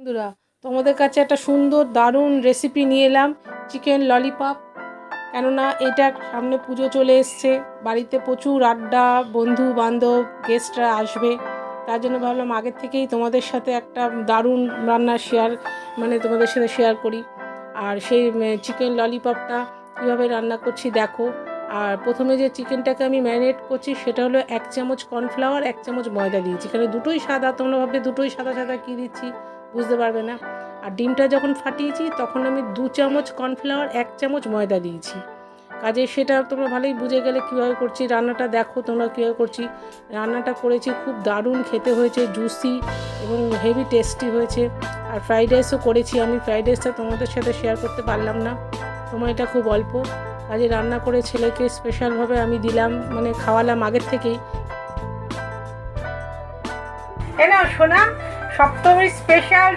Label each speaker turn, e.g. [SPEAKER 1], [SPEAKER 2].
[SPEAKER 1] বন্ধুরা, তোমাদের কাছে একটা সুন্দর দারুণ রেসিপি নিয়ে এলাম, চিকেন ললিপপ। কেননা এটা সামনে পুজো চলে এসছে, বাড়িতে প্রচুর আড্ডা, বন্ধু বান্ধব গেস্টরা আসবে। তার জন্য ভাবলাম আগের থেকেই তোমাদের সাথে একটা দারুণ রান্না তোমাদের সাথে শেয়ার করি। আর সেই চিকেন ললিপপটা কীভাবে রান্না করছি দেখো। আর প্রথমে যে চিকেনটাকে আমি ম্যারিনেট করছি সেটা হলো 1 চামচ কর্নফ্লাওয়ার, 1 চামচ ময়দা দিয়েছি। এখানে দুটোই সাদা, তোমরা ভাববে দুটোই সাদা সাদা কী দিচ্ছি, বুঝতে পারবে না। আর ডিমটা যখন ফাটিয়েছি তখন আমি 2 চামচ কর্নফ্লাওয়ার, 1 চামচ ময়দা দিয়েছি। কাজে সেটা তোমরা ভালোই বুঝে গেলে কীভাবে করছি। রান্নাটা দেখো তোমরা কীভাবে করছি। রান্নাটা করেছি, খুব দারুণ খেতে হয়েছে, জুসি এবং হেভি টেস্টি হয়েছে। আর ফ্রাইড রাইসও করেছি আমি। ফ্রাইড রাইসটা তোমাদের সাথে শেয়ার করতে পারলাম না, সময়টা খুব অল্প। কাজে রান্না করে ছেলেকে স্পেশালভাবে আমি দিলাম, খাওয়ালাম আগের থেকেই। এ নাও সোনা, সপ্তমীর স্পেশাল